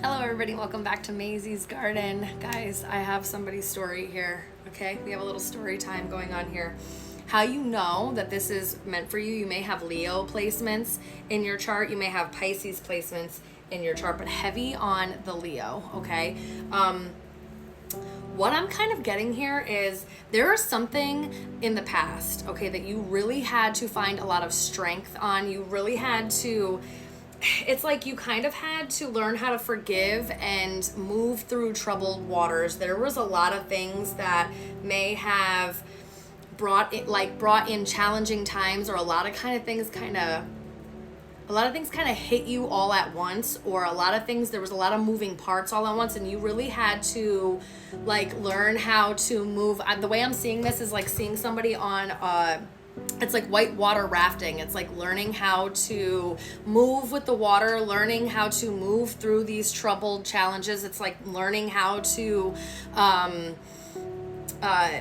Hello everybody, welcome back to Maisie's Garden. Guys, I have somebody's story here, okay? We have a little story time going on here. How you know that this is meant for you, you may have Leo placements in your chart, you may have Pisces placements in your chart, but heavy on the Leo, okay? What I'm kind of getting here is there is something in the past, okay, that you really had to find a lot of strength on. You really had to, it's like you kind of had to learn how to forgive and move through troubled waters. There was a lot of things that may have brought in challenging times, or a lot of things kind of hit you all at once, or a lot of things, there was a lot of moving parts all at once, and you really had to learn how to move. The way I'm seeing this is like seeing somebody on it's like white water rafting. It's like learning how to move with the water, learning how to move through these troubled challenges. It's like learning how to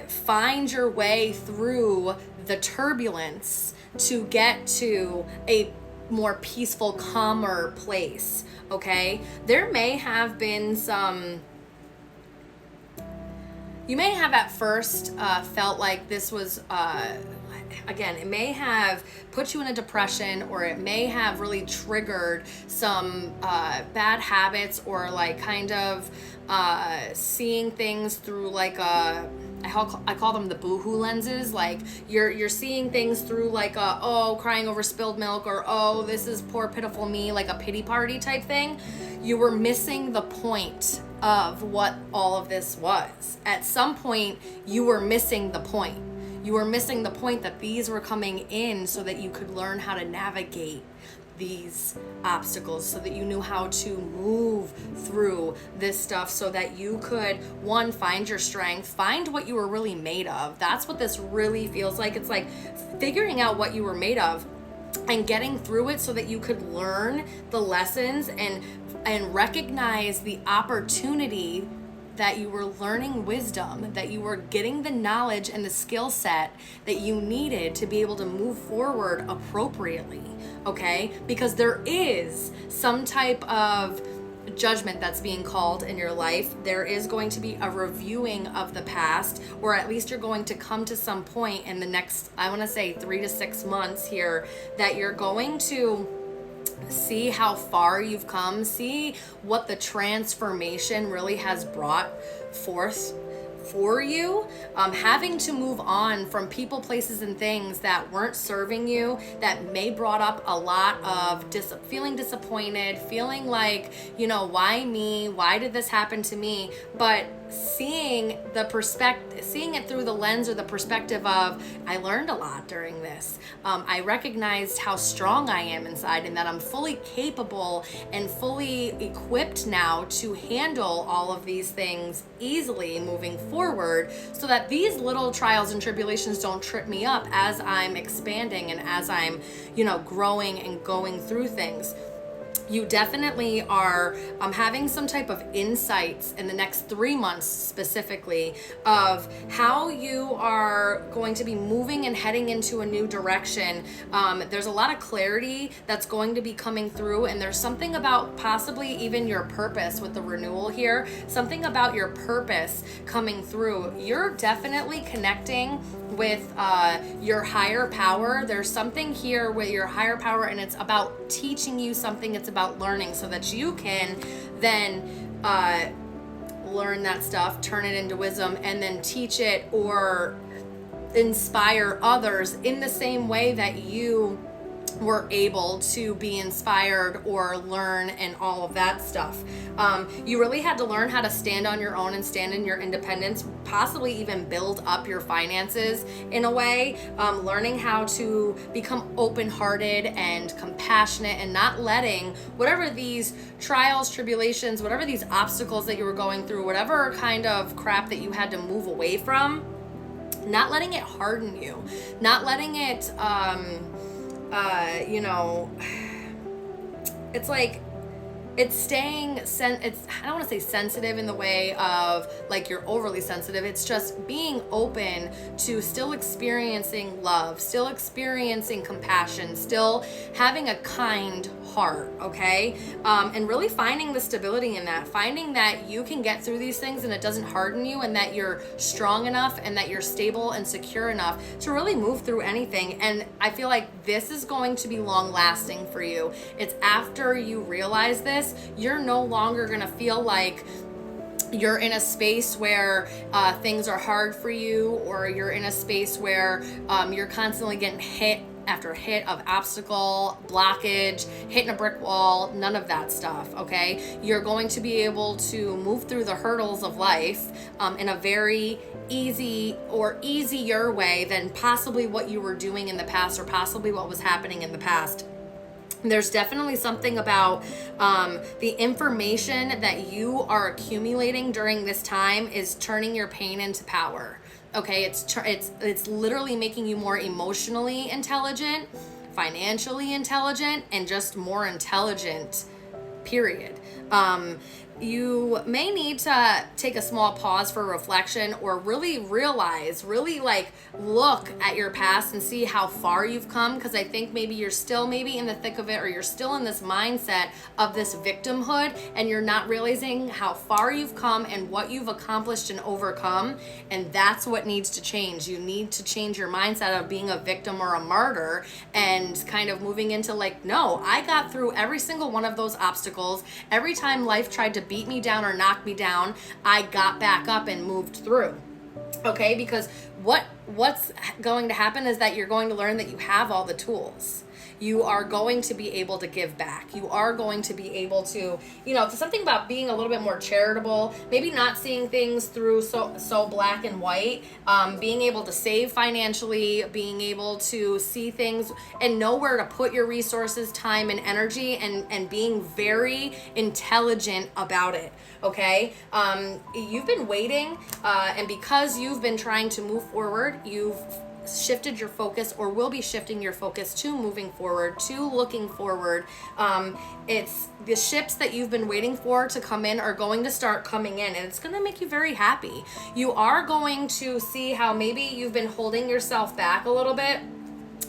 find your way through the turbulence to get to a more peaceful, calmer place, okay? There may have been you may have at first felt like this was, again, it may have put you in a depression, or it may have really triggered some bad habits, or seeing things through I call them the boohoo lenses. Like you're seeing things through crying over spilled milk, or oh, this is poor pitiful me, like a pity party type thing. You were missing the point of what all of this was. At some point, you were missing the point. You were missing the point that these were coming in so that you could learn how to navigate these obstacles, so that you knew how to move through this stuff, so that you could, one, find your strength, find what you were really made of. That's what this really feels like. It's like figuring out what you were made of and getting through it so that you could learn the lessons and recognize the opportunity that you were learning wisdom, that you were getting the knowledge and the skill set that you needed to be able to move forward appropriately, okay? Because there is some type of judgment that's being called in your life. There is going to be a reviewing of the past, or at least you're going to come to some point in the next, I want to say 3 to 6 months here, that you're going to see how far you've come, see what the transformation really has brought forth for you. Having to move on from people, places, and things that weren't serving you, that may brought up a lot of feeling disappointed, feeling like, why me? Why did this happen to me? But seeing it through the lens or the perspective of, I learned a lot during this. I recognized how strong I am inside, and that I'm fully capable and fully equipped now to handle all of these things easily moving forward, so that these little trials and tribulations don't trip me up as I'm expanding and as I'm, growing and going through things. You definitely are having some type of insights in the next 3 months specifically of how you are going to be moving and heading into a new direction. There's a lot of clarity that's going to be coming through, and there's something about possibly even your purpose with the renewal here, something about your purpose coming through. You're definitely connecting with your higher power. There's something here with your higher power, and it's about teaching you something. It's about learning, so that you can then learn that stuff, turn it into wisdom, and then teach it or inspire others in the same way that you were able to be inspired or learn and all of that stuff. You really had to learn how to stand on your own and stand in your independence, possibly even build up your finances in a way, learning how to become open-hearted and compassionate, and not letting whatever these trials, tribulations, whatever these obstacles that you were going through, whatever kind of crap that you had to move away from, not letting it harden you, not letting it it's like it's staying it's I don't want to say sensitive in the way of like you're overly sensitive. It's just being open to still experiencing love, still experiencing compassion, still having a kind heart, okay? And really finding the stability in that, finding that you can get through these things and it doesn't harden you, and that you're strong enough and that you're stable and secure enough to really move through anything. And I feel like this is going to be long lasting for you. It's after you realize this, you're no longer going to feel like you're in a space where things are hard for you, or you're in a space where you're constantly getting hit after hit of obstacle, blockage, hitting a brick wall, none of that stuff, okay? You're going to be able to move through the hurdles of life in a very easy or easier way than possibly what you were doing in the past, or possibly what was happening in the past. There's definitely something about the information that you are accumulating during this time is turning your pain into power. Okay, it's literally making you more emotionally intelligent, financially intelligent, and just more intelligent, period. You may need to take a small pause for reflection, or really realize, really like look at your past and see how far you've come. Because I think maybe you're still maybe in the thick of it, or you're still in this mindset of this victimhood, and you're not realizing how far you've come and what you've accomplished and overcome. And that's what needs to change. You need to change your mindset of being a victim or a martyr, and kind of moving into like, no, I got through every single one of those obstacles. Every time life tried to beat me down or knock me down, I got back up and moved through. Okay, because what's going to happen is that you're going to learn that you have all the tools. You are going to be able to give back. You are going to be able to, something about being a little bit more charitable, maybe not seeing things through so black and white, being able to save financially, being able to see things and know where to put your resources, time, and energy, and being very intelligent about it. Okay, you've been waiting, and because you've been trying to move forward, you've shifted your focus, or will be shifting your focus to moving forward, to looking forward. It's the ships that you've been waiting for to come in are going to start coming in, and it's going to make you very happy. You are going to see how maybe you've been holding yourself back a little bit,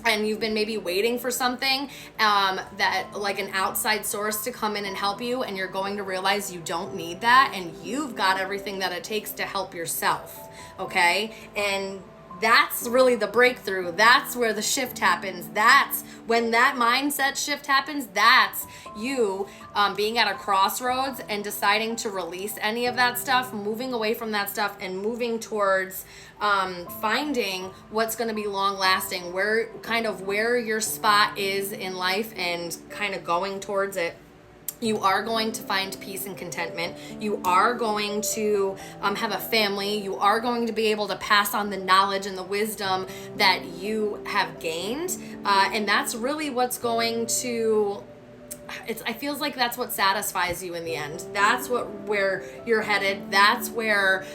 and you've been maybe waiting for something that like an outside source to come in and help you, and you're going to realize you don't need that, and you've got everything that it takes to help yourself. Okay, and that's really the breakthrough. That's where the shift happens. That's when that mindset shift happens. That's you being at a crossroads and deciding to release any of that stuff, moving away from that stuff, and moving towards finding what's going to be long lasting, where your spot is in life, and kind of going towards it. You are going to find peace and contentment. You are going to have a family. You are going to be able to pass on the knowledge and the wisdom that you have gained. And that's really what's going to, I feels like that's what satisfies you in the end. That's where you're headed. That's where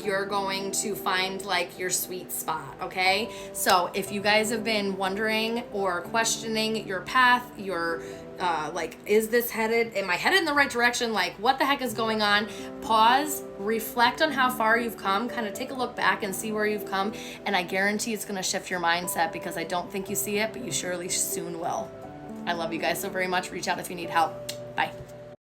you're going to find like your sweet spot. Okay. So if you guys have been wondering or questioning your path, is this am I headed in the right direction? Like, what the heck is going on? Pause, reflect on how far you've come, kind of take a look back and see where you've come. And I guarantee it's going to shift your mindset, because I don't think you see it, but you surely soon will. I love you guys so very much. Reach out if you need help. Bye.